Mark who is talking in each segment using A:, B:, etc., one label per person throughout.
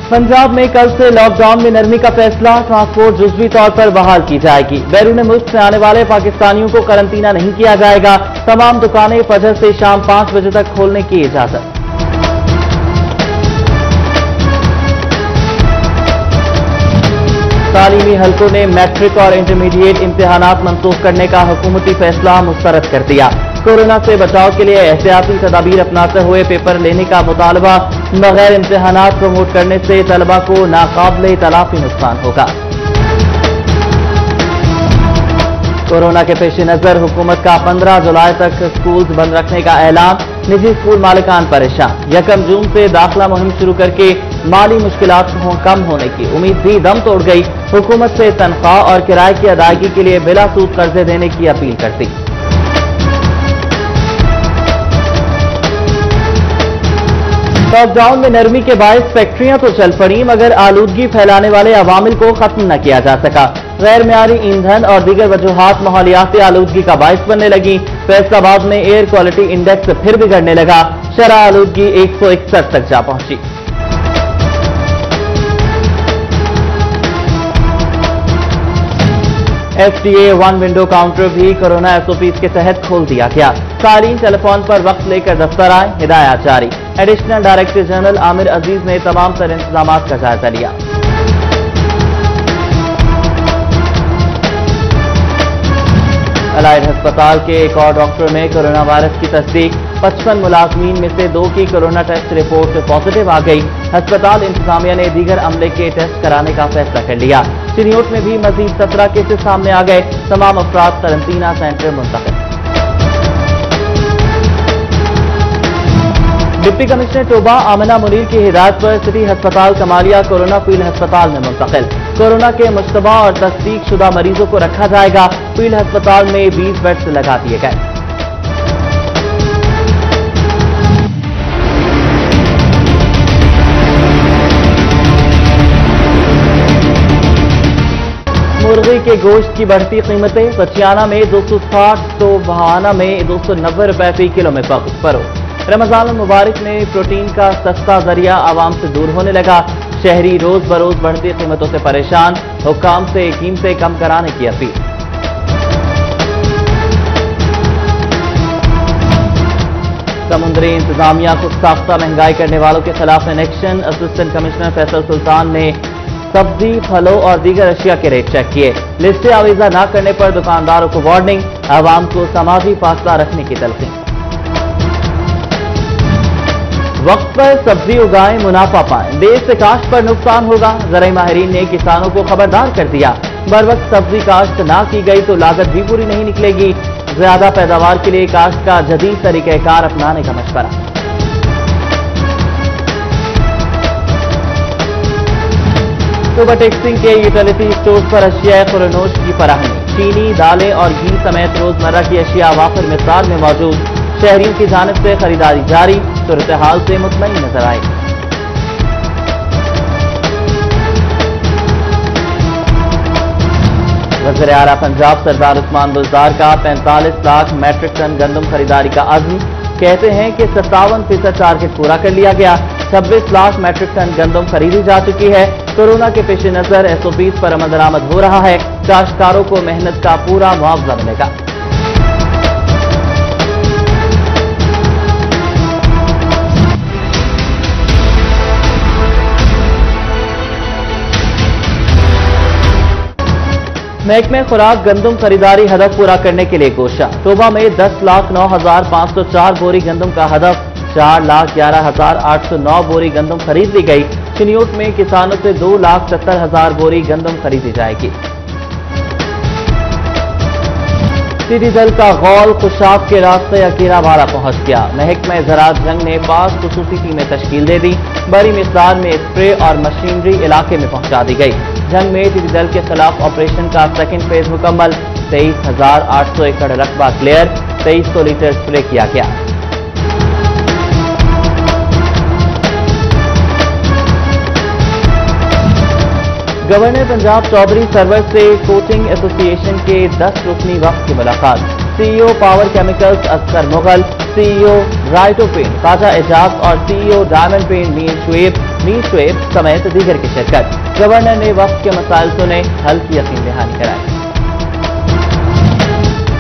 A: पंजाब में कल से लॉकडाउन में नरमी का फैसला, ट्रांसपोर्ट जुज़वी तौर पर बहाल की जाएगी। बैरून मुल्क से आने वाले पाकिस्तानियों को करंतना नहीं किया जाएगा। तमाम दुकानें फजर से शाम 5 बजे तक खोलने की इजाजत। तालीमी हलकों ने मैट्रिक और इंटरमीडिएट इम्तिहानात मंसूख करने का हुकूमती फैसला मुस्तरद कर दिया। कोरोना से बचाव के लिए एहतियाती तदाबीर अपनाते हुए पेपर लेने का मुतालबा, बगैर इम्तिहानात प्रमोट करने से तलबा को नाकाबिले तलाफी नुकसान होगा। कोरोना के पेश नजर हुकूमत का 15 जुलाई तक स्कूल्स बंद रखने का ऐलान, निजी स्कूल मालिकान परेशान। 1 जून से दाखिला मुहिम शुरू करके माली मुश्किलात कम होने की उम्मीद भी दम तोड़ गई। हुकूमत से तनख्वाह और किराए की अदायगी के लिए बिला सूद कर्जे देने की अपील करती। लॉकडाउन में नरमी के बायस फैक्ट्रियां तो चल पड़ी, मगर आलूदगी फैलाने वाले अवामिल को खत्म न किया जा सका। गैर मेयारी ईंधन और दीगर वजूहात माहौलियाती आलूदगी का बायस बनने लगी। फैसलाबाद में एयर क्वालिटी इंडेक्स फिर बिगड़ने लगा। शरह आलूदगी 161 तक जा पहुंची। FDA 1 विंडो काउंटर भी कोरोना SOPs के तहत खोल दिया गया। सारीन टेलीफोन पर वक्त लेकर दफ्तर आए, हिदायत जारी। एडिशनल डायरेक्टर जनरल आमिर अजीज ने तमाम तर इंतजामात का जायजा लिया। अलाइड अस्पताल के एक और डॉक्टर में कोरोना वायरस की तस्दीक। 55 मुलाजमीन में से 2 की कोरोना टेस्ट रिपोर्ट पॉजिटिव आ गई। अस्पताल इंतजामिया ने दीगर अमले के टेस्ट कराने का फैसला कर लिया। चिन्योट में भी मजीद 17 केसेस सामने आ गए। तमाम अफराद करंतना सेंटर मुंतकिल। Deputy commissioner Toba Amina Munir की हिदायत पर सिटी हस्पताल कमालिया कोरोना फील्ड हस्पताल में मुंतकिल। कोरोना के मुश्तबा और तस्दीक शुदा मरीजों को रखा जाएगा। फील्ड हस्पताल में 20 बेड्स लगा दिए गए। मुर्गी के गोश्त की बढ़ती कीमतें, बचियाना में 260 तो बहाना में 290 रुपए फी किलो में फरोख्त। रमजान मुबारक में प्रोटीन का सस्ता जरिया आवाम से दूर होने लगा। शहरी रोज बरोज बढ़ती कीमतों से परेशान, हुक्काम से कीमतें कम कराने की अपील। समुद्री इंतजामिया को साख्ता महंगाई करने वालों के खिलाफ एक्शन। असिस्टेंट कमिश्नर फैसल सुल्तान ने सब्जी, फलों और दीगर अशिया के रेट चेक किए। लिस्ट आवीजा न करने पर दुकानदारों को वार्निंग, आवाम को समाजी फासला रखने की तलकीन। वक्त पर सब्जी उगाएं, मुनाफा पाएं, देर से काश्त पर नुकसान होगा। ज़राई माहिरीन ने किसानों को खबरदार कर दिया। बर वक्त सब्जी काश्त ना की गई तो लागत भी पूरी नहीं निकलेगी। ज्यादा पैदावार के लिए काश्त का जदीद तरीक़ाकार अपनाने का मशवरा। ओवरटेक्सिंग के यूटिलिटी स्टोर्स पर अशिया खुरनोश की फराहमी। चीनी, दालें और घी समेत रोजमर्रा की अशिया वाफिर मिक़दार में मौजूद। शहरियों की जानिब से खरीदारी जारी, सूरत हाल से मुतमईन नजर आए। वज़ीर आला पंजाब सरदार उस्मान बुज़दार का 45 लाख मैट्रिक टन गंदम खरीदारी का अज़्म। कहते हैं कि 57% टारगेट पूरा कर लिया गया। 26 लाख मैट्रिक टन गंदम खरीदी जा चुकी है। कोरोना के पेश नजर SOPs पर अमल दरामद हो रहा है। काश्तकारों को मेहनत का पूरा मुआवजा मिलेगा। महकमे खुराक गंदम खरीदारी हदफ पूरा करने के लिए कोशा। टोबा में 10,09,504 बोरी गंदम का हदफ, 4,11,809 बोरी गंदम खरीद ली गई। चिन्योट में किसानों से 2,70,000 बोरी गंदम खरीदी जाएगी। टिड्डी दल का गौल खुशाब के रास्ते अकीरा वाला पहुंच गया। महकमे ज़राअत जंग ने 5 खुसूसी टीमें तश्कील दे दी। बड़ी मिक़दार में स्प्रे और मशीनरी इलाके में पहुंचा दी गई। जंग में टिड्डी दल के खिलाफ ऑपरेशन का सेकेंड फेज मुकम्मल। 23,800 एकड़ रकबा क्लियर, 2300 लीटर स्प्रे किया गया। गवर्नर पंजाब चौधरी सरवर से कोचिंग एसोसिएशन के 10 रुकनी वक्त की मुलाकात। CEO Power Chemicals Asghar Mughal, CEO राइटो पेंट खाजा एजाज और CEO Diamond Paint Mir Shoaib Mir Shoaib समेत दीगर की शिरकत। गवर्नर ने वक्त के मसाइल सुने, हल की यकीन दहानी कराई।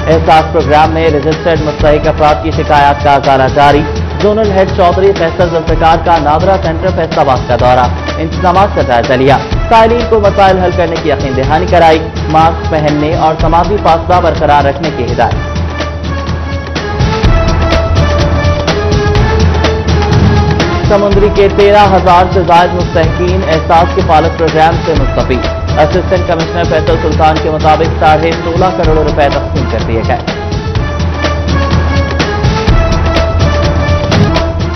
A: एहसास प्रोग्राम में रजिस्टर्ड मुस्तहिक अफराद की शिकायत का अजाला जारी। जोनल हेड चौधरी फैसल जुल्फिकार का नादरा सेंटर फैसलाबाद का दौरा, इंतजामात का जायजा लिया। साइलिन को मसाइल हल करने की यकीन दहानी कराई। मास्क पहनने और समाजी फासला बरकरार रखने की हिदायत। समुद्री के 13,000 से ज्यादा मुस्तहिकीन एहसास के पायलट प्रोग्राम से मुस्तफी। असिस्टेंट कमिश्नर फैसल सुल्तान के मुताबिक 16.5 करोड़ रुपए तकसीम कर दिए गए।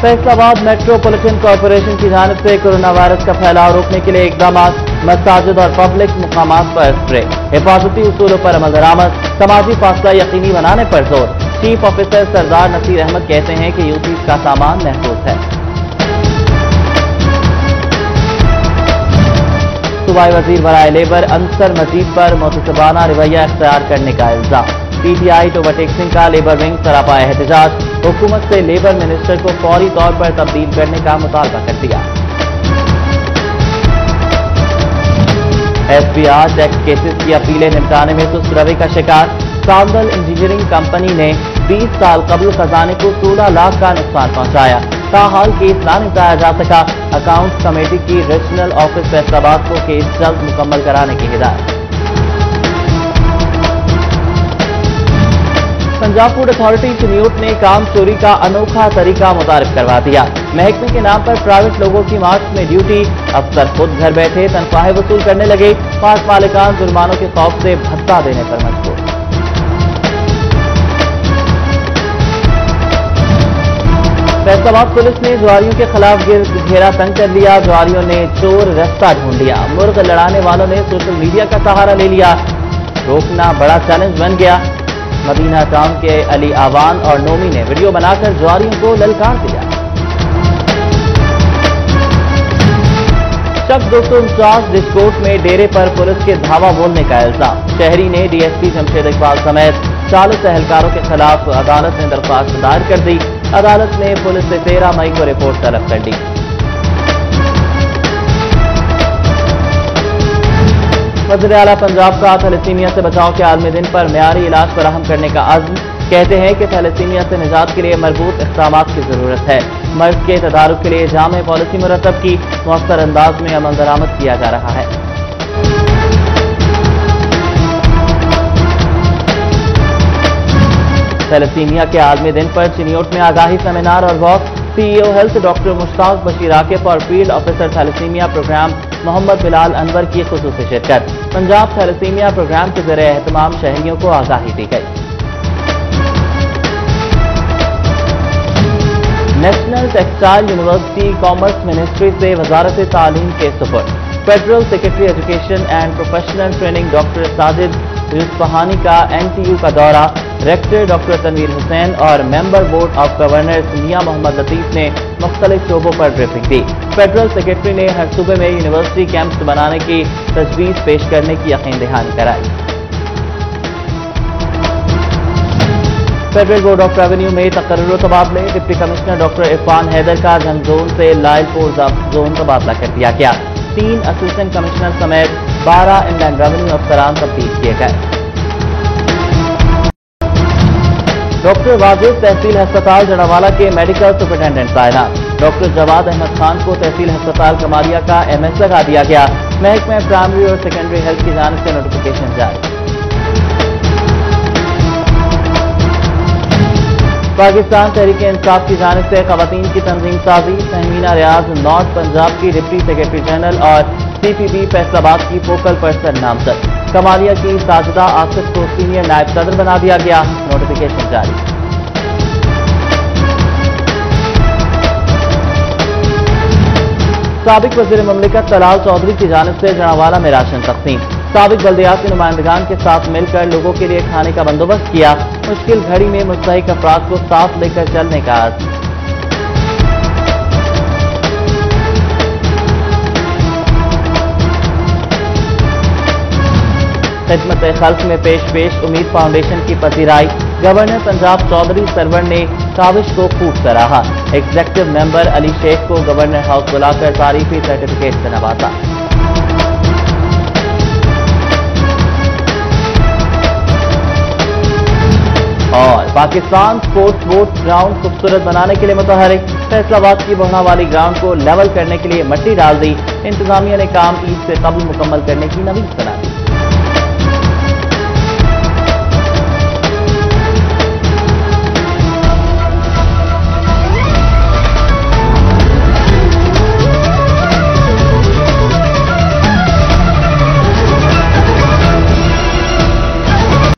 A: फैसलाबाद मेट्रोपॉलिटन कॉरपोरेशन की जानिब से कोरोना वायरस का फैलाव रोकने के लिए इकदाम। मसाजिद और पब्लिक मुकामात पर स्प्रे, हिफाजती उसूलों पर अमल दरामद, समाजी फासला यकीनी बनाने पर जोर। चीफ ऑफिसर सरदार नसीर अहमद कहते हैं कि यूसीज का सामान महफूज है। सूबाई वजीर बराए लेबर अंसर मजीद पर मुतसबाना रवैया इख्तियार करने का इल्जाम। पीटीआई टू ओवरटेक्सिंग का लेबर विंग सरापा एहतजाज। हुकूमत से लेबर मिनिस्टर को फौरी तौर पर तब्दील करने का मुतालबा कर दिया। एफबीआर टैक्स केसेस की अपीलें निपटाने में सुस्त रवै का शिकार। सांदल इंजीनियरिंग कंपनी ने 20 साल कबल खजाने को 16 लाख का नुकसान पहुंचाया। ताहाल केस ना निपटाया जा सका। अकाउंट्स कमेटी की रीजनल ऑफिस फैसलाबाद को केस जल्द मुकम्मल कराने की हिदायत। पंजाब फूड अथॉरिटी चिन्यूट ने काम चोरी का अनोखा तरीका मुतारिफ करवा दिया। महकमे के नाम पर प्राइवेट लोगों की मार्च में ड्यूटी। अफसर खुद घर बैठे तनख्वाहें वसूल करने लगे। 5 मालिकान जुर्मानों के खौफ से भत्ता देने पर मजबूर। फैसलाबाद पुलिस ने जुआरियों के खिलाफ घेरा तंग कर लिया। जुआरियों ने चोर रास्ता ढूंढ लिया। मुर्ग लड़ाने वालों ने सोशल मीडिया का सहारा ले लिया। रोकना बड़ा चैलेंज बन गया। मदीना टाउन के अली आवान और नोमी ने वीडियो बनाकर जुआरियों को ललकार दिया। शक 249 डिस्कोर्ट में डेरे पर पुलिस के धावा बोलने का इल्जाम। शहरी ने डीएसपी जमशेद इकबाल समेत 40 एहलकारों के खिलाफ अदालत में दरख्वास्त दायर कर दी। अदालत ने पुलिस से 13 मई को रिपोर्ट तलब कर ली। वज़ीर आला पंजाब का थैलेसीमिया से बचाव के आलमी दिन पर मेयारी इलाज फराहम करने का अज़्म। कहते हैं कि थैलेसीमिया से निजात के लिए मरबूत इक़दामात की जरूरत है। मर्ज के तदारुक के लिए जामे पॉलिसी मुरतब की मौसर अंदाज में अमल दरामद किया जा रहा है। थैलेसीमिया के आलमी दिन पर चिन्यूट में आगाही सेमिनार और walk. CEO health doctor Mushtaq Bashir Akif और field officer thalassemia program Mohammad Bilal Anwar की खुसूसी शिरकत। पंजाब थैलेसीमिया प्रोग्राम के ज़रिए एहतमाम शहरियों को आगाही दी गई। National Textile University commerce ministry से वजारत तालीम के सुपुर्द। Federal secretary education and professional training doctor Sajid Yousafani का एनटीयू का दौरा। रेक्टर डॉक्टर तनवीर हुसैन और member board of governors Mian Mohammad Latif ने मुख्तलिफ शोबों पर ब्रीफिंग दी। फेडरल सेक्रेटरी ने हर सूबे में यूनिवर्सिटी कैंप्स बनाने की तजवीज पेश करने की यकीन दहानी कराई। फेडरल बोर्ड ऑफ रेवेन्यू में तकर्रुर तबादले। Deputy commissioner doctor Irfan Haider का जंग जोन से लायलपुर जोन तबादला कर दिया गया। 3 असिस्टेंट कमिश्नर समेत 12 इनलैंड रेवेन्यू अफसरान तब्दील किए गए। डॉक्टर वाजिद तहसील अस्पताल जड़ावाला के मेडिकल सुपरिटेंडेंट तैनात। डॉक्टर जवाद अहमद खान को तहसील अस्पताल कमालिया का एमएस लगा दिया गया। महकमे प्राइमरी और सेकेंडरी हेल्थ की जानिब से नोटिफिकेशन जारी। पाकिस्तान तहरीक इंसाफ की जानिब से खवातीन की तंजीम साजी। तहमीना रियाज नॉर्थ पंजाब की डिप्टी सेक्रेटरी जनरल और सीपीबी फैसलाबाद की फोकल पर्सन नामजद। कमालिया की साजिदा आसिफ को सीनियर नायब सदर बना दिया गया। नोटिफिकेशन जारी। साबिक वज़ीर मुमलिकत तलाल चौधरी की जानिब से जड़ावाला में राशन तकसीम। साबिक बल्दियाती नुमाइंदगान के साथ मिलकर लोगों के लिए खाने का बंदोबस्त किया। मुश्किल घड़ी में मुस्तहिक अफराद को साथ लेकर चलने का आज़म। खिदमत खल्क में पेश उम्मीद फाउंडेशन की पजीराई। गवर्नर पंजाब चौधरी सरवर ने काविश को खूब सराहा। ایگزیکٹو ممبر علی شیخ کو گورنر ہاؤس بلا کر تعریفی سرٹیفکیٹ سے نوازا۔ اور پاکستان سپورٹس بورڈ گراؤنڈ خوبصورت بنانے کے لیے متحرک، فیصل آباد کی بہنا والی گراؤنڈ کو لیول کرنے کے لیے مٹی ڈال دی، انتظامیہ نے کام عید سے قبل مکمل کرنے کی نوید بنا دی۔